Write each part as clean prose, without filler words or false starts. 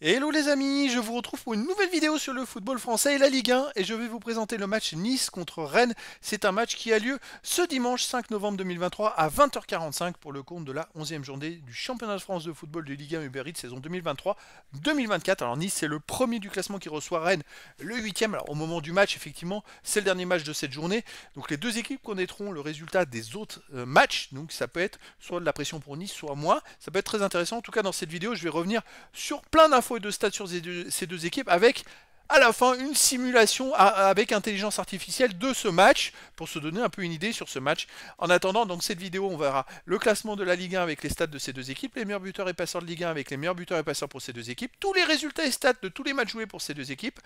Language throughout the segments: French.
Hello les amis, je vous retrouve pour une nouvelle vidéo sur le football français et la Ligue 1 et je vais vous présenter le match Nice contre Rennes. C'est un match qui a lieu ce dimanche 5 novembre 2023 à 20h45 pour le compte de la 11e journée du championnat de France de football de Ligue 1 Uber Eats saison 2023-2024. Alors Nice c'est le premier du classement qui reçoit Rennes, le 8e. Alors au moment du match effectivement c'est le dernier match de cette journée. Donc les deux équipes connaîtront le résultat des autres matchs. Donc ça peut être soit de la pression pour Nice soit moins. Ça peut être très intéressant. En tout cas dans cette vidéo je vais revenir sur plein d'infos et de stats sur ces deux équipes avec à la fin une simulation avec intelligence artificielle de ce match pour se donner un peu une idée sur ce match. En attendant, donc cette vidéo, on verra le classement de la Ligue 1 avec les stats de ces deux équipes, les meilleurs buteurs et passeurs de Ligue 1 avec les meilleurs buteurs et passeurs pour ces deux équipes, tous les résultats et stats de tous les matchs joués pour ces deux équipes,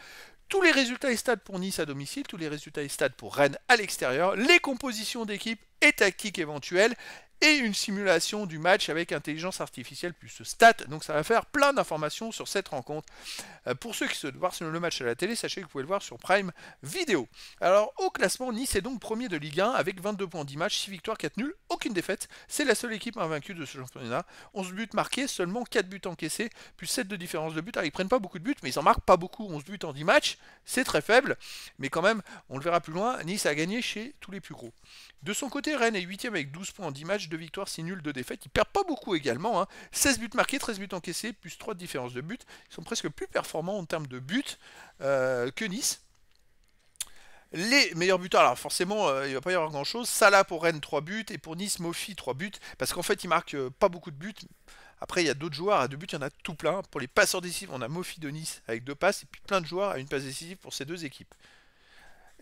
tous les résultats et stats pour Nice à domicile, tous les résultats et stats pour Rennes à l'extérieur, les compositions d'équipes et tactiques éventuelles, et une simulation du match avec intelligence artificielle plus stats. Donc ça va faire plein d'informations sur cette rencontre. Pour ceux qui souhaitent voir le match à la télé, sachez que vous pouvez le voir sur Prime Vidéo. Alors au classement, Nice est donc premier de Ligue 1 avec 22 points en 10 matchs, 6 victoires, 4 nuls, aucune défaite. C'est la seule équipe invaincue de ce championnat. 11 buts marqués, seulement 4 buts encaissés, plus 7 de différence de but. Alors ils prennent pas beaucoup de buts, mais ils en marquent pas beaucoup. 11 buts en 10 matchs, c'est très faible. Mais quand même, on le verra plus loin, Nice a gagné chez tous les plus gros. De son côté, Rennes est 8ème avec 12 points en 10 matchs, 2 victoires, 6 nuls, 2 défaites. Ils perdent pas beaucoup également. 16 buts marqués, 13 buts encaissés, plus 3 de différence de but. Ils sont presque plus performants en termes de buts que Nice. Les meilleurs buteurs, alors forcément, il ne va pas y avoir grand chose. Salah pour Rennes, 3 buts. Et pour Nice, Mofi, 3 buts. Parce qu'en fait, il marque pas beaucoup de buts. Après, il y a d'autres joueurs à 2 buts, il y en a tout plein. Pour les passeurs décisifs, on a Mofi de Nice avec 2 passes. Et puis plein de joueurs à une passe décisive pour ces deux équipes.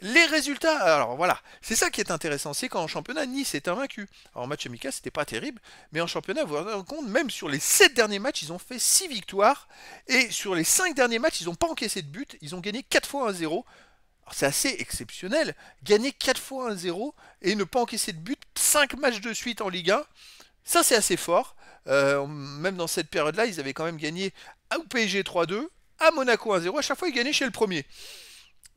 Les résultats, alors voilà, c'est ça qui est intéressant, c'est qu'en championnat, Nice est invaincu. Alors en match amical, c'était pas terrible, mais en championnat, vous vous rendez compte, même sur les 7 derniers matchs, ils ont fait 6 victoires, et sur les 5 derniers matchs, ils n'ont pas encaissé de but, ils ont gagné 4 fois 1-0. Alors c'est assez exceptionnel, gagner 4 fois 1-0 et ne pas encaisser de but 5 matchs de suite en Ligue 1, ça c'est assez fort. Même dans cette période-là, ils avaient quand même gagné au PSG 3-2, à Monaco 1-0, à chaque fois ils gagnaient chez le premier.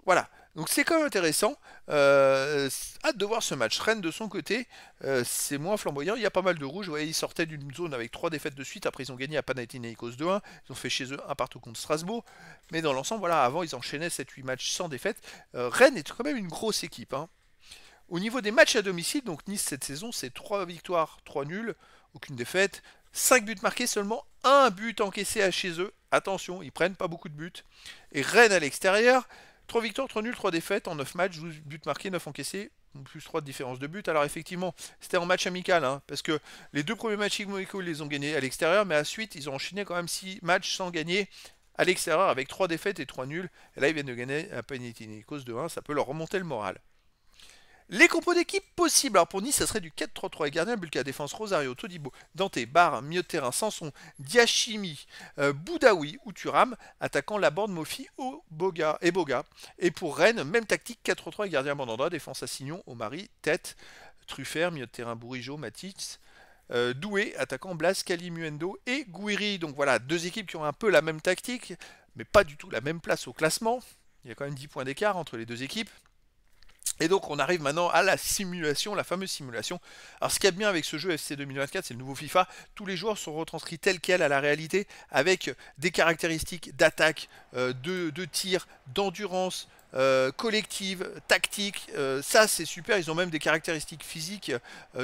Voilà. Donc c'est quand même intéressant. Hâte de voir ce match. Rennes de son côté, c'est moins flamboyant. Il y a pas mal de rouges. Vous voyez, ils sortaient d'une zone avec 3 défaites de suite. Après, ils ont gagné à Panathinaikos 2-1. Ils ont fait chez eux un partout contre Strasbourg. Mais dans l'ensemble, voilà, avant, ils enchaînaient 7-8 matchs sans défaite. Rennes est quand même une grosse équipe. Au niveau des matchs à domicile, donc Nice cette saison, c'est 3 victoires, 3 nuls, aucune défaite. 5 buts marqués, seulement un but encaissé à chez eux. Attention, ils prennent pas beaucoup de buts. Et Rennes à l'extérieur, 3 victoires, 3 nuls, 3 défaites en 9 matchs, 12 buts marqués, 9 encaissés, plus 3 de différence de but. Alors effectivement, c'était en match amical, parce que les deux premiers matchs Monaco, ils les ont gagnés à l'extérieur, mais à la suite, ils ont enchaîné quand même 6 matchs sans gagner à l'extérieur avec 3 défaites et 3 nuls. Et là, ils viennent de gagner à Panathinaikos 2-1, ça peut leur remonter le moral. Les compos d'équipe possibles. Alors pour Nice, ça serait du 4-3-3. Et gardien, Bulka, défense, Rosario, Todibo, Dante, Barre, milieu de terrain, Sanson, Diachimi, Boudaoui ou Thuram. Attaquant Laborde, Mofi, Boga. Et pour Rennes, même tactique, 4-3-3 et gardien Mandanda, défense Assignon, Omari, Tête, Truffert, milieu de terrain Bourigeau, Matisse. Doué, attaquant Blas, Kalimuendo et Gouiri. Donc voilà, deux équipes qui ont un peu la même tactique, mais pas du tout la même place au classement. Il y a quand même 10 points d'écart entre les deux équipes. Et donc on arrive maintenant à la simulation, la fameuse simulation. Alors ce qu'il y a de bien avec ce jeu FC 2024, c'est le nouveau FIFA. Tous les joueurs sont retranscrits tels quels à la réalité, avec des caractéristiques d'attaque, de tir, d'endurance, collective, tactique. Ça c'est super, ils ont même des caractéristiques physiques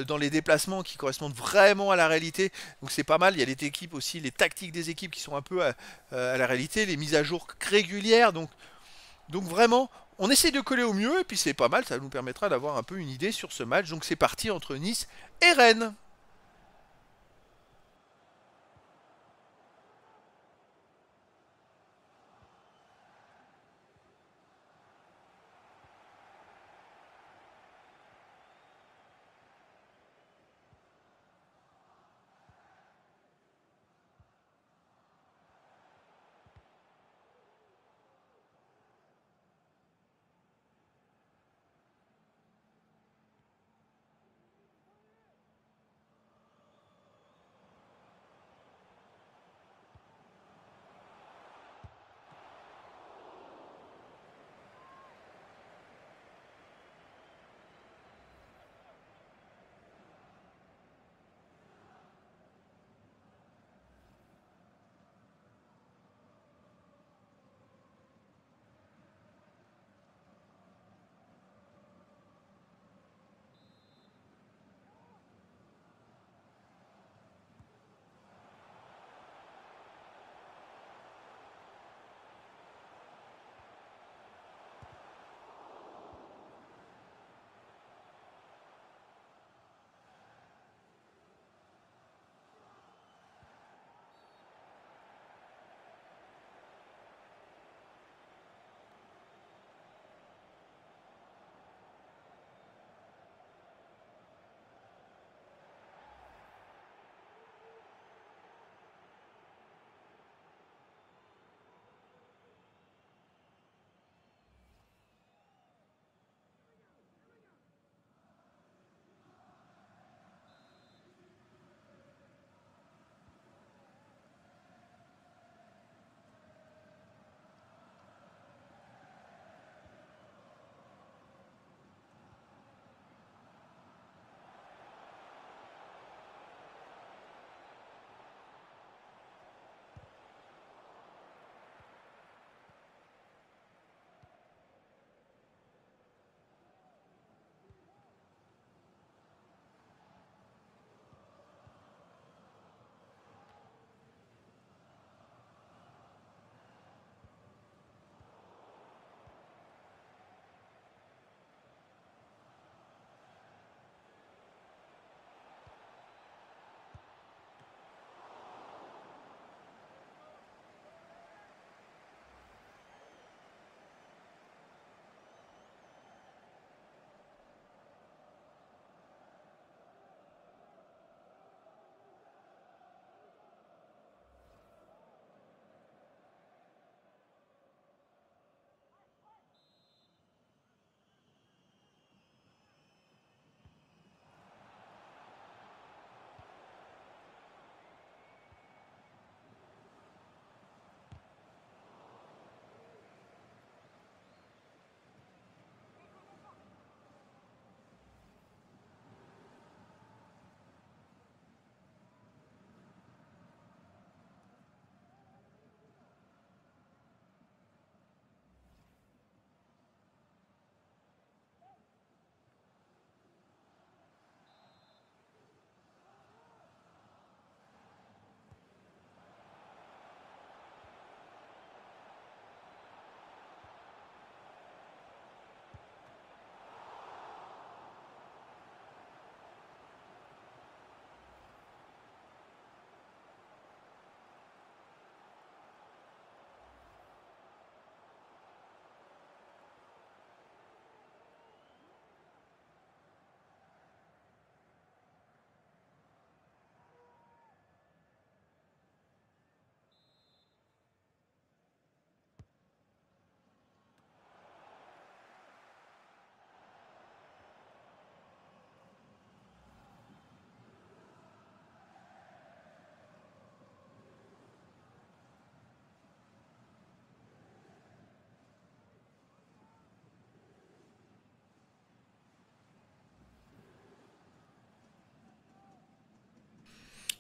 dans les déplacements qui correspondent vraiment à la réalité. Donc c'est pas mal, il y a les équipes aussi, les tactiques des équipes qui sont un peu à la réalité, les mises à jour régulières. Donc vraiment, on essaie de coller au mieux, et puis c'est pas mal, ça nous permettra d'avoir un peu une idée sur ce match. Donc c'est parti entre Nice et Rennes.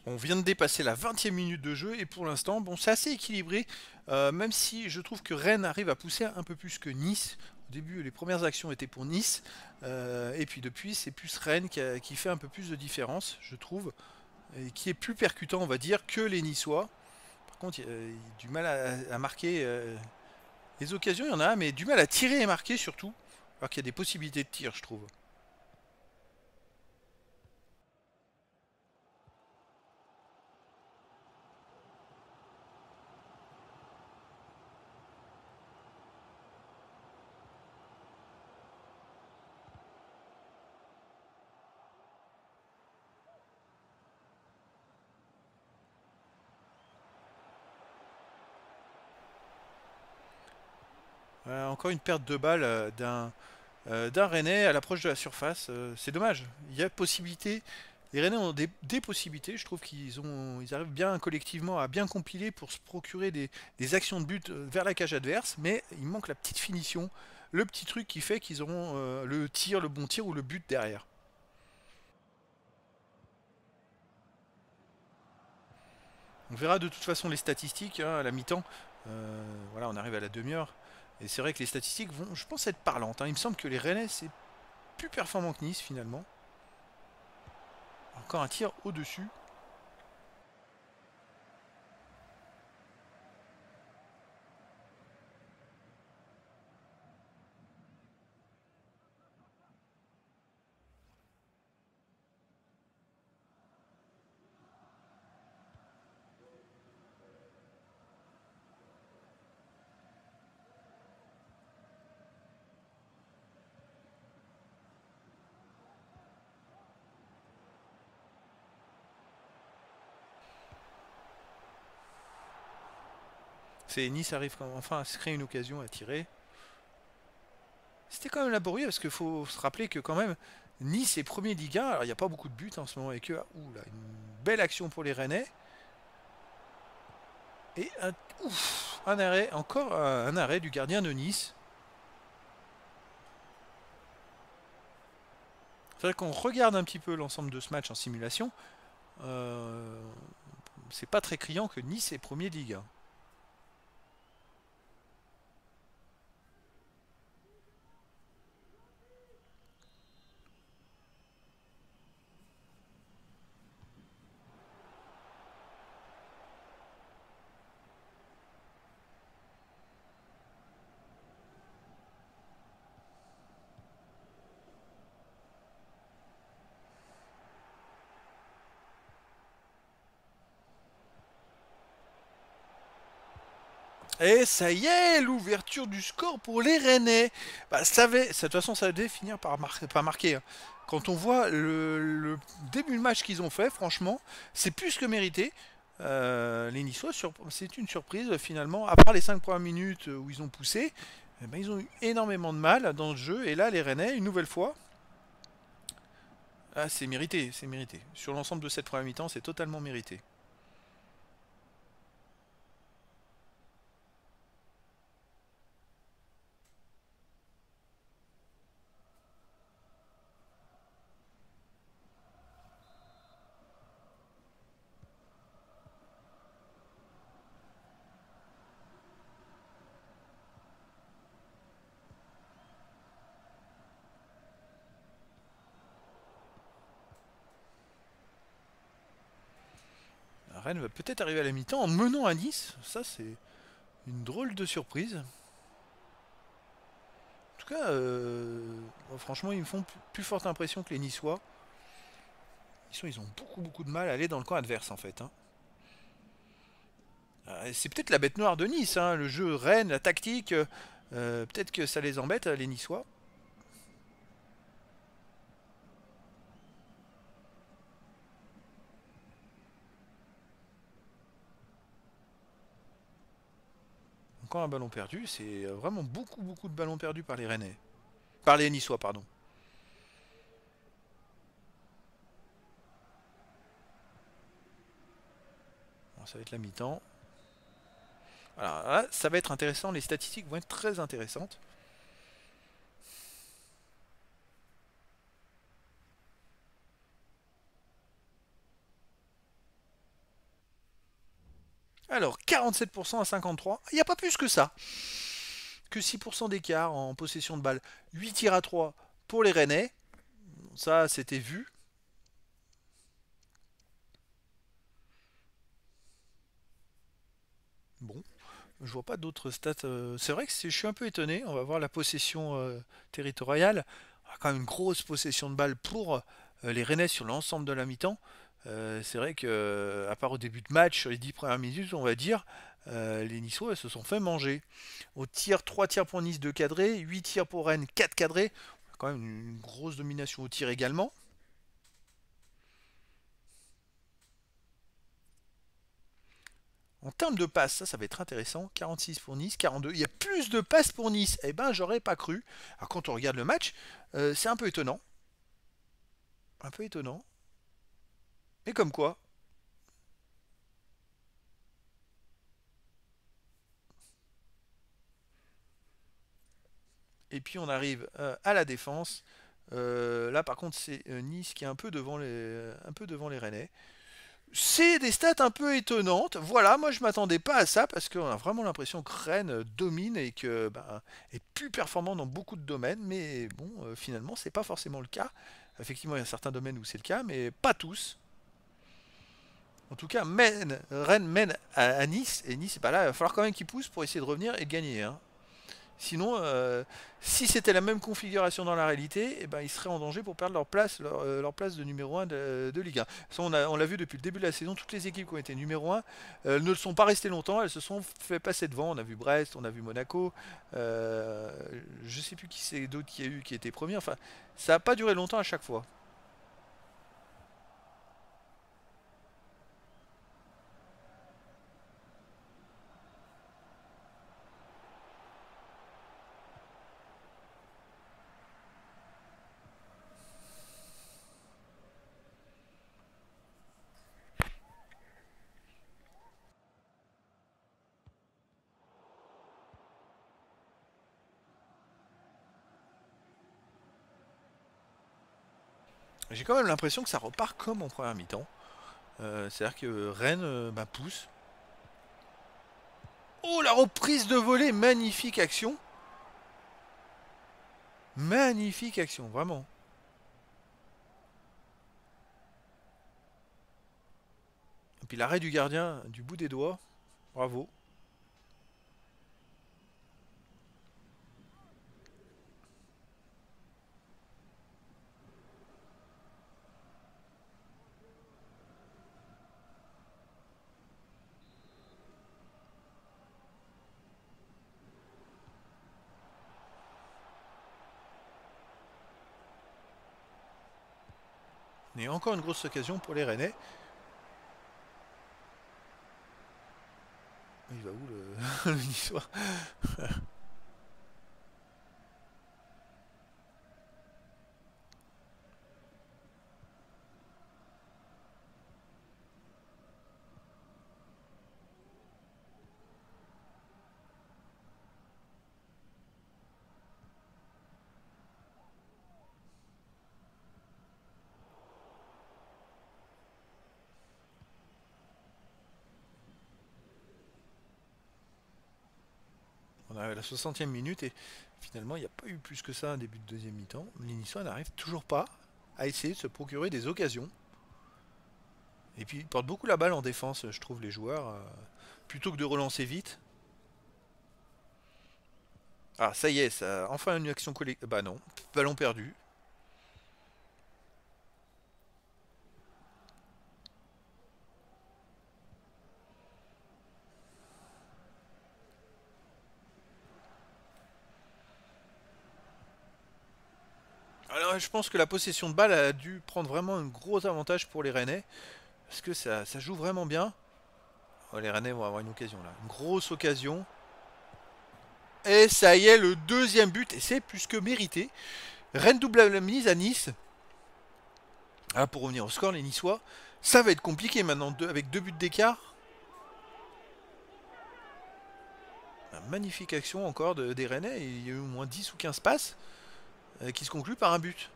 On vient de dépasser la 20e minute de jeu et pour l'instant, bon, c'est assez équilibré, même si je trouve que Rennes arrive à pousser un peu plus que Nice. Au début, les premières actions étaient pour Nice, et puis depuis, c'est plus Rennes qui fait un peu plus de différence, je trouve, et qui est plus percutant, on va dire, que les Niçois. Par contre, il y a du mal à marquer. Les occasions, il y en a, mais du mal à tirer et marquer surtout, alors qu'il y a des possibilités de tir, je trouve. Encore une perte de balle d'un Rennais à l'approche de la surface. C'est dommage. Il y a possibilité. Les Rennais ont des possibilités. Je trouve ils arrivent bien collectivement à bien compiler pour se procurer des actions de but vers la cage adverse, mais il manque la petite finition, le petit truc qui fait qu'ils auront le tir, le bon tir ou le but derrière. On verra de toute façon les statistiques hein, à la mi-temps. Voilà, on arrive à la demi-heure. Et c'est vrai que les statistiques vont, je pense, être parlantes. Hein. Il me semble que les Rennais, c'est plus performant que Nice finalement. Encore un tir au-dessus. C'est Nice arrive enfin à se créer une occasion à tirer. C'était quand même laborieux parce qu'il faut se rappeler que quand même Nice est premier Ligue 1. Alors il n'y a pas beaucoup de buts en ce moment avec eux. Ouh là, une belle action pour les Rennais. Et un arrêt, encore un arrêt du gardien de Nice. C'est vrai qu'on regarde un petit peu l'ensemble de ce match en simulation. Euh, c'est pas très criant que Nice est premier de Ligue 1. Et ça y est, l'ouverture du score pour les Rennais. Bah, de toute façon, ça devait finir par marquer. Hein. Quand on voit le début de match qu'ils ont fait, franchement, c'est plus que mérité. Les Niçois, c'est une surprise finalement. À part les 5 premières minutes où ils ont poussé, eh ben, ils ont eu énormément de mal dans le jeu. Et là, les Rennais, une nouvelle fois, ah, c'est mérité, c'est mérité. Sur l'ensemble de cette première mi-temps, c'est totalement mérité. Rennes va peut-être arriver à la mi-temps en menant à Nice. Ça, c'est une drôle de surprise. En tout cas, franchement, ils me font plus forte impression que les Niçois. Ils ont beaucoup de mal à aller dans le camp adverse en fait. Hein. C'est peut-être la bête noire de Nice, hein, le jeu Rennes, la tactique. Peut-être que ça les embête, les Niçois. Encore un ballon perdu, c'est vraiment beaucoup de ballons perdus par les Rennais. Par les Niçois, pardon. Bon, ça va être la mi-temps. Alors là, ça va être intéressant, les statistiques vont être très intéressantes. Alors, 47% à 53. Il n'y a pas plus que ça. Que 6% d'écart en possession de balle. 8 tirs à 3 pour les Rennais. Ça, c'était vu. Bon, je vois pas d'autres stats. C'est vrai que je suis un peu étonné. On va voir la possession territoriale. On a quand même une grosse possession de balle pour les Rennais sur l'ensemble de la mi-temps. C'est vrai que, à part au début de match, sur les 10 premières minutes, on va dire, les Niçois se sont fait manger. Au tir, 3 tirs pour Nice, 2 cadrés, 8 tirs pour Rennes, 4 cadrés. On a quand même une grosse domination au tir également. En termes de passes, ça va être intéressant. 46 pour Nice, 42. Il y a plus de passes pour Nice. Eh ben, j'aurais pas cru. Alors, quand on regarde le match, c'est un peu étonnant. Un peu étonnant. Mais comme quoi. Et puis, on arrive à la défense. Là, par contre, c'est Nice qui est un peu devant les Rennais. C'est des stats un peu étonnantes. Voilà, moi je m'attendais pas à ça parce qu'on a vraiment l'impression que Rennes domine et que est plus performant dans beaucoup de domaines. Mais bon, finalement, c'est pas forcément le cas. Effectivement, il y a certains domaines où c'est le cas, mais pas tous. En tout cas, Rennes mène à Nice et Nice est pas là. Il va falloir quand même qu'ils poussent pour essayer de revenir et de gagner, hein. Sinon, si c'était la même configuration dans la réalité, eh ben, ils seraient en danger pour perdre leur place de numéro 1 de Ligue 1. Ça, on l'a vu depuis le début de la saison, toutes les équipes qui ont été numéro 1 ne le sont pas restées longtemps, elles se sont fait passer devant. On a vu Brest, on a vu Monaco, euh, je sais plus qui c'est d'autres qui a eu qui était premier. Enfin, ça n'a pas duré longtemps à chaque fois. J'ai quand même l'impression que ça repart comme en première mi-temps. C'est-à-dire que Rennes pousse. Oh, la reprise de volée, magnifique action. Magnifique action, vraiment. Et puis l'arrêt du gardien du bout des doigts. Bravo. Et encore une grosse occasion pour les Rennais. Il va où le Niçois? On arrive à la 60e minute et finalement il n'y a pas eu plus que ça un début de deuxième mi-temps. Les Niçois n'arrivent toujours pas à essayer de se procurer des occasions. Et puis ils portent beaucoup la balle en défense, je trouve, les joueurs. Plutôt que de relancer vite. Ah, ça y est, ça, enfin une action collective. Bah non, ballon perdu. Alors je pense que la possession de balle a dû prendre vraiment un gros avantage pour les Rennais. Parce que ça joue vraiment bien. Oh, les Rennais vont avoir une occasion là. Une grosse occasion. Et ça y est, le deuxième but. Et c'est plus que mérité. Rennes double la mise à Nice. Ah, pour revenir au score, les Niçois. Ça va être compliqué maintenant avec deux buts d'écart. Une magnifique action encore des Rennais. Il y a eu au moins 10 ou 15 passes qui se concluent par un but.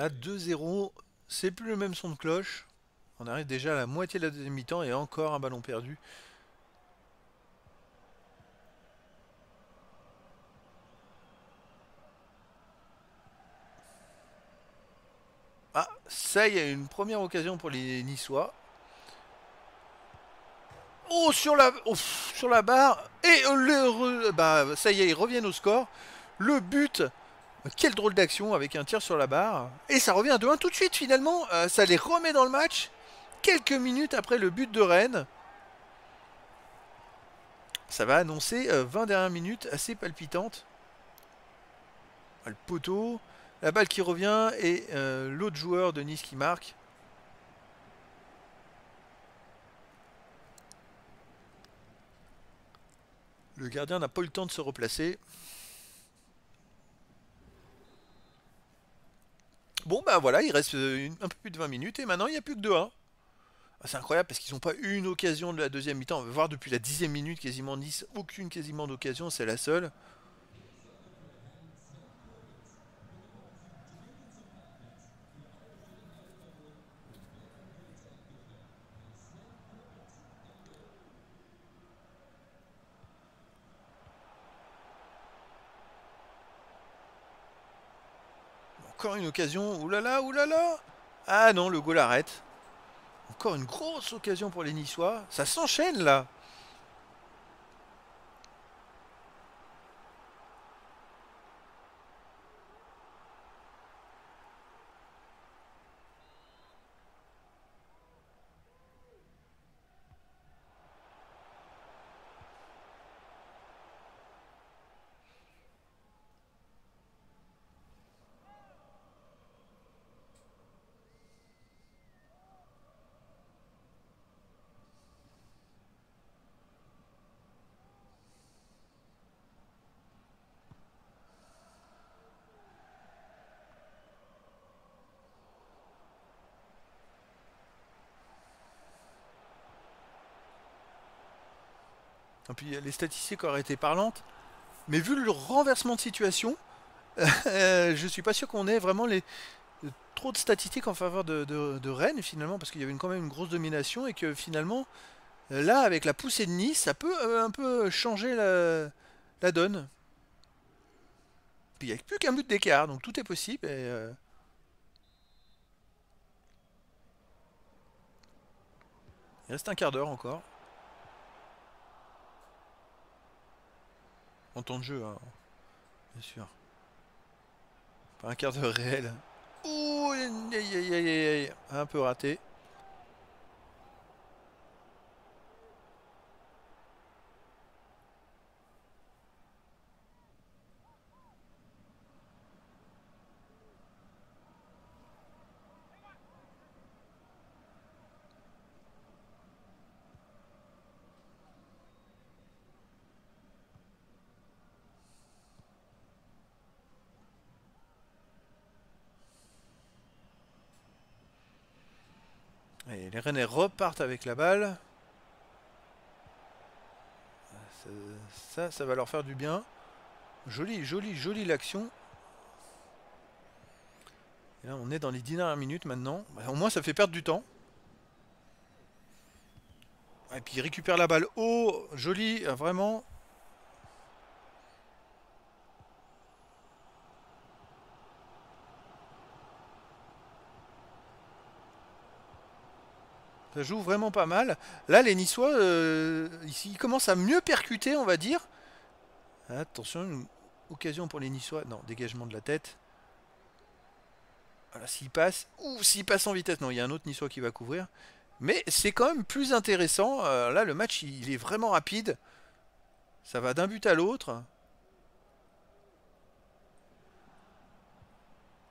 Là, 2-0, c'est plus le même son de cloche. On arrive déjà à la moitié de la deuxième mi-temps et encore un ballon perdu. Ah, ça y est, une première occasion pour les Niçois. Oh, sur la barre. Et bah, ça y est, ils reviennent au score. Le but. Quelle drôle d'action avec un tir sur la barre. Et ça revient à 2-1 tout de suite finalement. Ça les remet dans le match. Quelques minutes après le but de Rennes. Ça va annoncer 20 dernières minutes assez palpitantes. Le poteau. La balle qui revient et l'autre joueur de Nice qui marque. Le gardien n'a pas eu le temps de se replacer. Bon bah voilà, il reste un peu plus de 20 minutes et maintenant il n'y a plus que 2-1. Ah, c'est incroyable parce qu'ils n'ont pas eu une occasion de la deuxième mi-temps. On va voir depuis la 10e minute quasiment Nice, aucune quasiment d'occasion, c'est la seule. Encore une occasion, oulala, oulala. Ah non, le goal arrête. Encore une grosse occasion pour les Niçois. Ça s'enchaîne là. Et puis les statistiques auraient été parlantes. Mais vu le renversement de situation, je suis pas sûr qu'on ait vraiment trop de statistiques en faveur de Rennes finalement, parce qu'il y avait quand même une grosse domination et que finalement, là, avec la poussée de Nice, ça peut un peu changer la donne. Puis il n'y a plus qu'un but d'écart, donc tout est possible. Il reste un quart d'heure encore. En temps de jeu, hein, bien sûr. Pas un quart d'heure réel. Ouh, aïe, aïe, aïe, aïe, aïe. Un peu raté. Et les Rennais repartent avec la balle. Ça va leur faire du bien. Jolie, jolie, jolie l'action. Et là, on est dans les 10 dernières minutes maintenant. Bah, au moins, ça fait perdre du temps. Et puis, il récupère la balle haut. Joli, vraiment. Ça joue vraiment pas mal. Là, les Niçois, ici, ils commencent à mieux percuter, on va dire. Attention, une occasion pour les Niçois. Non, dégagement de la tête. Voilà, s'il passe. Ou s'il passe en vitesse. Non, il y a un autre Niçois qui va couvrir. Mais c'est quand même plus intéressant. Là, le match, il est vraiment rapide. Ça va d'un but à l'autre.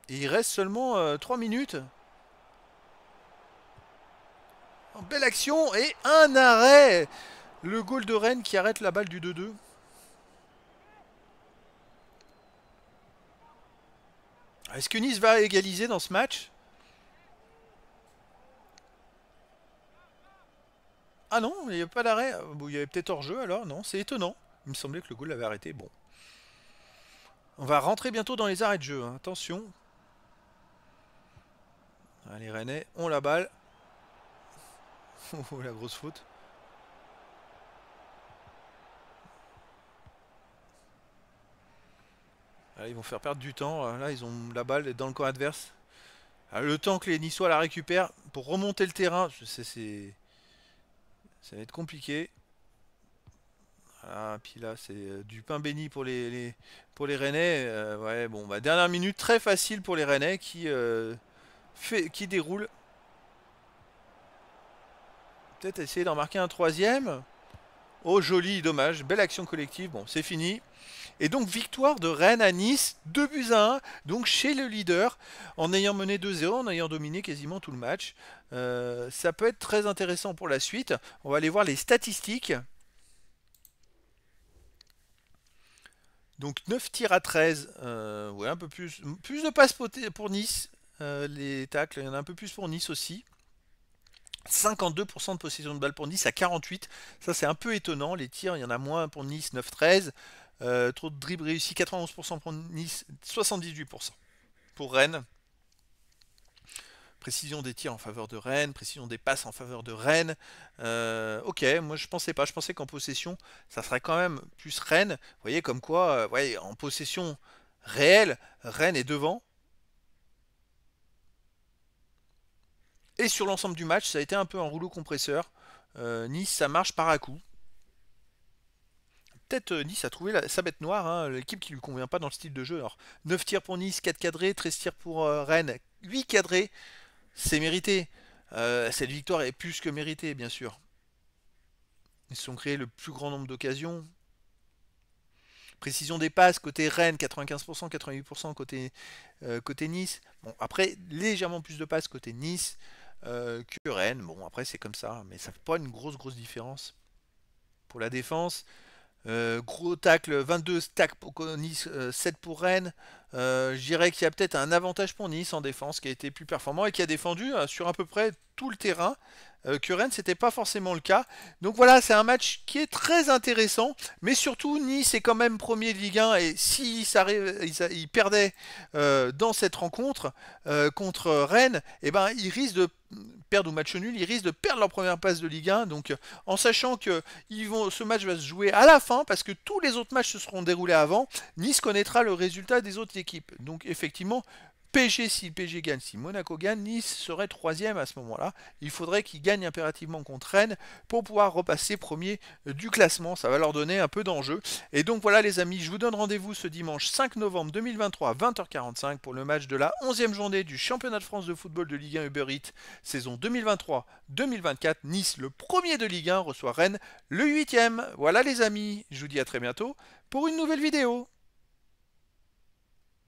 Et il reste seulement 3 minutes. Belle action et un arrêt. Le goal de Rennes qui arrête la balle du 2-2. Est-ce que Nice va égaliser dans ce match? Ah non, il n'y a pas d'arrêt. Bon, il y avait peut-être hors-jeu alors, non, c'est étonnant. Il me semblait que le goal avait arrêté. Bon. On va rentrer bientôt dans les arrêts de jeu, hein. Attention. Les Rennais ont la balle. Oh, la grosse faute. Là, ils vont faire perdre du temps. Là, ils ont la balle dans le camp adverse. Le temps que les Niçois la récupèrent pour remonter le terrain, ça va être compliqué. Voilà, puis là, c'est du pain béni pour pour les Rennais. Ouais, bon, bah, dernière minute, très facile pour les Rennais qui déroulent. Peut-être essayer d'en marquer un troisième. Oh, joli, dommage. Belle action collective. Bon, c'est fini. Et donc, victoire de Rennes à Nice, 2-1. Donc, chez le leader, en ayant mené 2-0, en ayant dominé quasiment tout le match. Ça peut être très intéressant pour la suite. On va aller voir les statistiques. Donc 9 tirs à 13, ouais, un peu plus de passes pour Nice, les tacles, il y en a un peu plus pour Nice aussi. 52% de possession de balle pour Nice à 48, ça c'est un peu étonnant, les tirs il y en a moins pour Nice, 9-13. Trop de dribbles réussis, 91% pour Nice, 78% pour Rennes. Précision des tirs en faveur de Rennes, précision des passes en faveur de Rennes. Ok, moi je pensais pas, je pensais qu'en possession, ça serait quand même plus Rennes. Vous voyez comme quoi, ouais, en possession réelle, Rennes est devant. Et sur l'ensemble du match, ça a été un peu un rouleau compresseur. Nice, ça marche par à coup. Peut-être Nice a trouvé sa bête noire, hein, l'équipe qui lui convient pas dans le style de jeu. Alors, 9 tirs pour Nice, 4 cadrés, 13 tirs pour Rennes, 8 cadrés. C'est mérité. Cette victoire est plus que méritée, bien sûr. Ils se sont créés le plus grand nombre d'occasions. Précision des passes, côté Rennes, 95%, 88% côté Nice. Bon, après, légèrement plus de passes côté Nice que Rennes. Bon, après, c'est comme ça, mais ça fait pas une grosse différence. Pour la défense, gros tacle, 22 tacles pour Nice, 7 pour Rennes. Je dirais qu'il y a peut-être un avantage pour Nice en défense qui a été plus performant et qui a défendu sur à peu près tout le terrain. Que Rennes, c'était pas forcément le cas. Donc voilà, c'est un match qui est très intéressant. Mais surtout, Nice est quand même premier de Ligue 1. Et s'ils ils perdaient dans cette rencontre contre Rennes, eh ben, ils risquent de perdre au match nul, ils risquent de perdre leur première place de Ligue 1. Donc en sachant que ce match va se jouer à la fin, parce que tous les autres matchs se seront déroulés avant, Nice connaîtra le résultat des autres équipes. Donc effectivement, PSG, si le PSG gagne, si Monaco gagne, Nice serait troisième à ce moment-là. Il faudrait qu'ils gagnent impérativement contre Rennes pour pouvoir repasser premier du classement. Ça va leur donner un peu d'enjeu. Et donc voilà les amis, je vous donne rendez-vous ce dimanche 5 novembre 2023 à 20h45 pour le match de la 11e journée du championnat de France de football de Ligue 1 Uber Eats saison 2023-2024. Nice, le premier de Ligue 1, reçoit Rennes, le 8e. Voilà les amis, je vous dis à très bientôt pour une nouvelle vidéo.